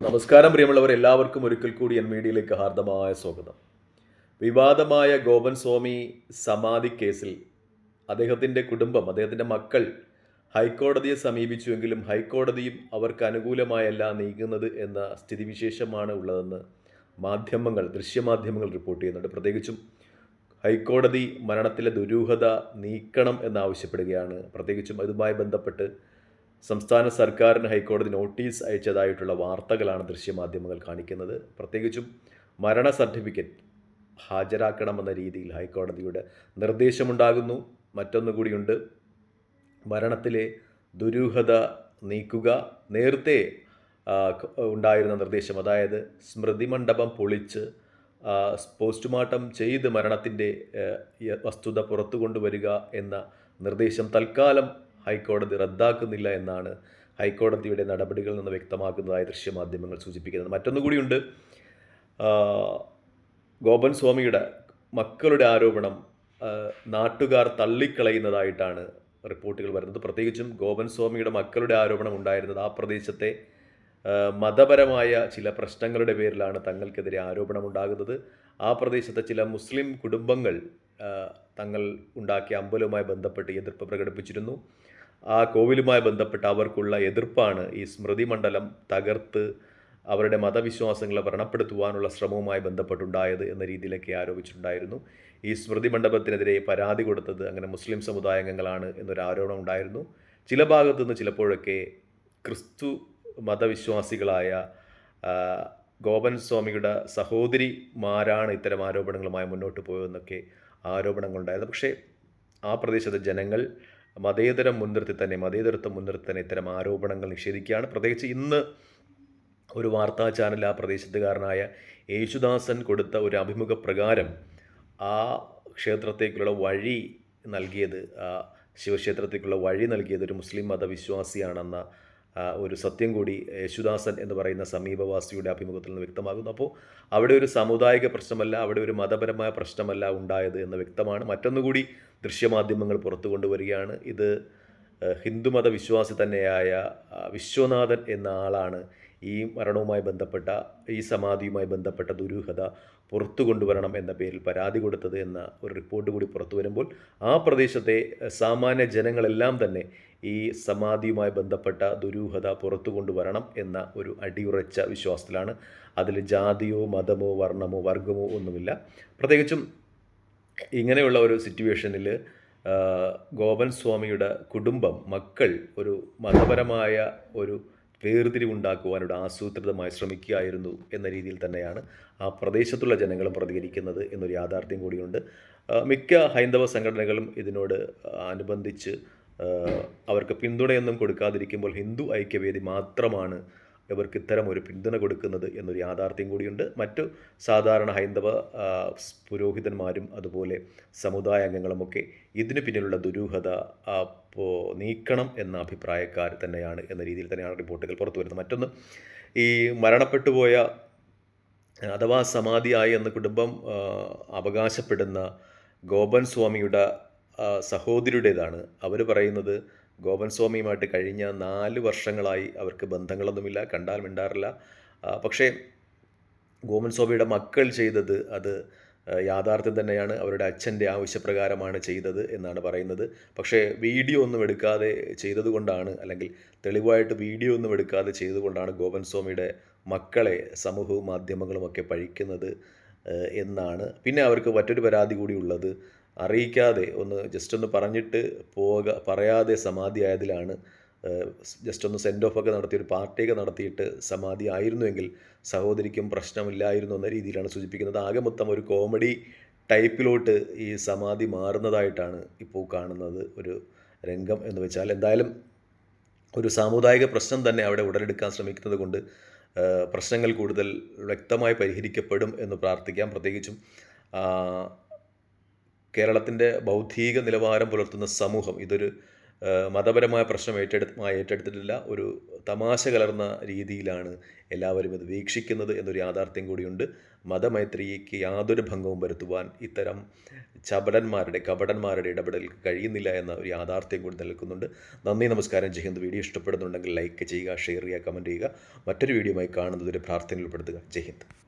നമസ്കാരം പ്രിയമുള്ളവർ, എല്ലാവർക്കും ഒരിക്കൽ കൂടി എൻ മീഡിയയിലേക്ക് ഹാർദമായ സ്വാഗതം. വിവാദമായ ഗോപൻ സ്വാമി സമാധി കേസിൽ അദ്ദേഹത്തിൻ്റെ കുടുംബം, അദ്ദേഹത്തിൻ്റെ മക്കൾ ഹൈക്കോടതിയെ സമീപിച്ചുവെങ്കിലും ഹൈക്കോടതിയും അവർക്ക് അനുകൂലമായല്ല നീങ്ങുന്നത് എന്ന സ്ഥിതിവിശേഷമാണ് ഉള്ളതെന്ന് ദൃശ്യമാധ്യമങ്ങൾ റിപ്പോർട്ട് ചെയ്യുന്നുണ്ട്. പ്രത്യേകിച്ചും ഹൈക്കോടതി മരണത്തിലെ ദുരൂഹത നീക്കണം എന്നാവശ്യപ്പെടുകയാണ്. പ്രത്യേകിച്ചും അതുമായി ബന്ധപ്പെട്ട് സംസ്ഥാന സർക്കാരിന് ഹൈക്കോടതി നോട്ടീസ് അയച്ചതായിട്ടുള്ള വാർത്തകളാണ് ദൃശ്യമാധ്യമങ്ങൾ കാണിക്കുന്നത്. പ്രത്യേകിച്ചും മരണ സർട്ടിഫിക്കറ്റ് ഹാജരാക്കണമെന്ന രീതിയിൽ ഹൈക്കോടതിയുടെ നിർദ്ദേശമുണ്ടാകുന്നു. മറ്റൊന്നുകൂടിയുണ്ട്, മരണത്തിലെ ദുരൂഹത നീക്കുക. നേരത്തെ ഉണ്ടായിരുന്ന നിർദ്ദേശം, അതായത് സ്മൃതി മണ്ഡപം പൊളിച്ച് പോസ്റ്റ്മോർട്ടം ചെയ്ത് മരണത്തിൻ്റെ വസ്തുത പുറത്തു കൊണ്ടുവരിക എന്ന നിർദ്ദേശം തൽക്കാലം ഹൈക്കോടതി റദ്ദാക്കുന്നില്ല എന്നാണ് ഹൈക്കോടതിയുടെ നടപടികളിൽ നിന്ന് വ്യക്തമാക്കുന്നതായി ദൃശ്യമാധ്യമങ്ങൾ സൂചിപ്പിക്കുന്നത്. മറ്റൊന്നുകൂടിയുണ്ട്, ഗോപൻ സ്വാമിയുടെ മക്കളുടെ ആരോപണം നാട്ടുകാർ തള്ളിക്കളയുന്നതായിട്ടാണ് റിപ്പോർട്ടുകൾ വരുന്നത്. പ്രത്യേകിച്ചും ഗോപൻ സ്വാമിയുടെ മക്കളുടെ ആരോപണം ഉണ്ടായിരുന്നത് ആ പ്രദേശത്തെ മതപരമായ ചില പ്രശ്നങ്ങളുടെ പേരിലാണ് തങ്ങൾക്കെതിരെ ആരോപണമുണ്ടാകുന്നത്. ആ പ്രദേശത്തെ ചില മുസ്ലിം കുടുംബങ്ങൾ തങ്ങൾ ഉണ്ടാക്കിയ അമ്പലവുമായി ബന്ധപ്പെട്ട് എതിർപ്പ് പ്രകടിപ്പിച്ചിരുന്നു. ആ കോവിലുമായി ബന്ധപ്പെട്ട് അവർക്കുള്ള എതിർപ്പാണ് ഈ സ്മൃതി മണ്ഡലം തകർത്ത് അവരുടെ മതവിശ്വാസങ്ങളെ വ്രണപ്പെടുത്തുവാനുള്ള ശ്രമവുമായി ബന്ധപ്പെട്ടുണ്ടായത് എന്ന രീതിയിലൊക്കെ ആരോപിച്ചിട്ടുണ്ടായിരുന്നു. ഈ സ്മൃതി മണ്ഡപത്തിനെതിരെ പരാതി കൊടുത്തത് അങ്ങനെ മുസ്ലിം സമുദായാംഗങ്ങളാണ് എന്നൊരു ആരോപണം ഉണ്ടായിരുന്നു. ചില ഭാഗത്തു നിന്ന് ചിലപ്പോഴൊക്കെ ക്രിസ്തു മതവിശ്വാസികളായ ഗോപൻ സ്വാമിയുടെ സഹോദരിമാരാണ് ഇത്തരം ആരോപണങ്ങളുമായി മുന്നോട്ട് പോയതെന്നൊക്കെ ആരോപണങ്ങളുണ്ടായിരുന്നു. പക്ഷേ ആ പ്രദേശത്തെ ജനങ്ങൾ മതേതരത്വം മുൻനിർത്തി തന്നെ ഇത്തരം ആരോപണങ്ങൾ നിഷേധിക്കുകയാണ്. പ്രത്യേകിച്ച് ഇന്ന് ഒരു വാർത്താ ചാനൽ ആ പ്രദേശത്തുകാരനായ യേശുദാസൻ കൊടുത്ത ഒരു അഭിമുഖ പ്രകാരം ആ ക്ഷേത്രത്തേക്കുള്ള വഴി നൽകിയത്, ശിവക്ഷേത്രത്തേക്കുള്ള വഴി നൽകിയത് ഒരു മുസ്ലിം മതവിശ്വാസിയാണെന്ന ഒരു സത്യം കൂടി യേശുദാസൻ എന്ന് പറയുന്ന സമീപവാസിയുടെ അഭിമുഖത്തിൽ നിന്ന് വ്യക്തമാകുന്നു. അപ്പോൾ അവിടെ ഒരു സാമുദായിക പ്രശ്നമല്ല, അവിടെ ഒരു മതപരമായ പ്രശ്നമല്ല ഉണ്ടായത് എന്ന് വ്യക്തമാണ്. മറ്റൊന്നുകൂടി ദൃശ്യമാധ്യമങ്ങൾ പുറത്തു കൊണ്ടുവരികയാണ്. ഇത് ഹിന്ദുമത വിശ്വാസി തന്നെയായ വിശ്വനാഥൻ എന്ന ആളാണ് ഈ മരണവുമായി ബന്ധപ്പെട്ട, ഈ സമാധിയുമായി ബന്ധപ്പെട്ട ദുരൂഹത പുറത്തു കൊണ്ടുവരണം എന്ന പേരിൽ പരാതി കൊടുത്തത് എന്ന ഒരു റിപ്പോർട്ട് കൂടി പുറത്തു വരുമ്പോൾ ആ പ്രദേശത്തെ സാമാന്യ ജനങ്ങളെല്ലാം തന്നെ ഈ സമാധിയുമായി ബന്ധപ്പെട്ട ദുരൂഹത പുറത്തു കൊണ്ടുവരണം എന്ന ഒരു അടിയുറച്ച വിശ്വാസത്തിലാണ്. അതിൽ ജാതിയോ മതമോ വർണ്ണമോ വർഗമോ ഒന്നുമില്ല. പ്രത്യേകിച്ചും ഇങ്ങനെയുള്ള ഒരു സിറ്റുവേഷനിൽ ഗോപൻ സ്വാമിയുടെ കുടുംബം, മക്കൾ ഒരു മതപരമായ ഒരു വേർതിരിവുണ്ടാക്കുവാനോട് ആസൂത്രിതമായി ശ്രമിക്കുകയായിരുന്നു എന്ന രീതിയിൽ തന്നെയാണ് ആ പ്രദേശത്തുള്ള ജനങ്ങളും പ്രതികരിക്കുന്നത് എന്നൊരു യാഥാർത്ഥ്യം കൂടിയുണ്ട്. മിക്ക ഹൈന്ദവ സംഘടനകളും ഇതിനോട് അനുബന്ധിച്ച് അവർക്ക് പിന്തുണയൊന്നും കൊടുക്കാതിരിക്കുമ്പോൾ ഹിന്ദു ഐക്യവേദി മാത്രമാണ് ഇവർക്ക് ഇത്തരം ഒരു പിന്തുണ കൊടുക്കുന്നത് എന്നൊരു യാഥാർത്ഥ്യം കൂടിയുണ്ട്. മറ്റു സാധാരണ ഹൈന്ദവ പുരോഹിതന്മാരും അതുപോലെ സമുദായ അംഗങ്ങളുമൊക്കെ ഇതിന് പിന്നിലുള്ള ദുരൂഹത നീക്കണം എന്ന അഭിപ്രായക്കാർ തന്നെയാണ് എന്ന രീതിയിൽ തന്നെയാണ് റിപ്പോർട്ടുകൾ പുറത്തു വരുന്നത്. മറ്റൊന്ന്, ഈ മരണപ്പെട്ടുപോയ അഥവാ സമാധിയായി എന്ന കുടുംബം അവകാശപ്പെടുന്ന ഗോപൻ സ്വാമിയുടെ സഹോദരിയുടേതാണ്. അവർ പറയുന്നത് ഗോപൻ സ്വാമിയുമായിട്ട് കഴിഞ്ഞ 4 വർഷങ്ങളായി അവർക്ക് ബന്ധങ്ങളൊന്നുമില്ല, കണ്ടാൽ മിണ്ടാറില്ല. പക്ഷേ ഗോപൻ സ്വാമിയുടെ മക്കൾ ചെയ്തത് അത് യാഥാർത്ഥ്യം തന്നെയാണ്. അവരുടെ അച്ഛൻ്റെ ആവശ്യപ്രകാരമാണ് ചെയ്തത് എന്നാണ് പറയുന്നത്. പക്ഷേ വീഡിയോ ഒന്നും എടുക്കാതെ ചെയ്തതുകൊണ്ടാണ്, അല്ലെങ്കിൽ തെളിവായിട്ട് വീഡിയോ ഒന്നും എടുക്കാതെ ചെയ്തുകൊണ്ടാണ് ഗോപൻ സ്വാമിയുടെ മക്കളെ സമൂഹവും മാധ്യമങ്ങളുമൊക്കെ പഴിക്കുന്നത് എന്നാണ്. പിന്നെ അവർക്ക് മറ്റൊരു പരാതി കൂടി ഉള്ളത്, അറിയിക്കാതെ ജസ്റ്റ് ഒന്ന് പറഞ്ഞിട്ട് പറയാതെ സമാധി ആയതിലാണ്. ജസ്റ്റ് ഒന്ന് സെൻഡ് ഓഫ് ഒക്കെ നടത്തി, ഒരു പാർട്ടിയൊക്കെ നടത്തിയിട്ട് സമാധി ആയിരുന്നുവെങ്കിൽ സഹോദരിക്കും പ്രശ്നമില്ലായിരുന്നു എന്ന രീതിയിലാണ് സൂചിപ്പിക്കുന്നത്. ആകെ മൊത്തം ഒരു കോമഡി ടൈപ്പിലോട്ട് ഈ സമാധി മാറുന്നതായിട്ടാണ് ഇപ്പോൾ കാണുന്നത് ഒരു രംഗം എന്ന് വെച്ചാൽ. എന്തായാലും ഒരു സാമുദായിക പ്രശ്നം തന്നെ അവിടെ ഉടലെടുക്കാൻ ശ്രമിക്കുന്നത് കൊണ്ട് പ്രശ്നങ്ങൾ കൂടുതൽ വ്യക്തമായി പരിഹരിക്കപ്പെടും എന്ന് പ്രാർത്ഥിക്കാം. പ്രത്യേകിച്ചും കേരളത്തിൻ്റെ ബൗദ്ധിക നിലവാരം പുലർത്തുന്ന സമൂഹം ഇതൊരു മതപരമായ പ്രശ്നം ഏറ്റെടുത്തിട്ടില്ല. ഒരു തമാശ കലർന്ന രീതിയിലാണ് എല്ലാവരും ഇത് വീക്ഷിക്കുന്നത് എന്നൊരു യാഥാർത്ഥ്യം കൂടിയുണ്ട്. മതമൈത്രിക്ക് യാതൊരു ഭംഗവും വരുത്തുവാൻ ഇത്തരം കപടന്മാരുടെ ഇടപെടലുകൾക്ക് കഴിയുന്നില്ല എന്ന ഒരു യാഥാർത്ഥ്യം കൂടി നിൽക്കുന്നുണ്ട്. നന്ദി, നമസ്കാരം. ജയ് ഹിന്ദ്. വീഡിയോ ഇഷ്ടപ്പെടുന്നുണ്ടെങ്കിൽ ലൈക്ക് ചെയ്യുക, ഷെയർ ചെയ്യുക, കമൻറ്റ് ചെയ്യുക. മറ്റൊരു വീഡിയോയുമായി കാണുന്നതൊരു പ്രാർത്ഥനയിൽ ഉൾപ്പെടുത്തുക. ജയ് ഹിന്ദ്.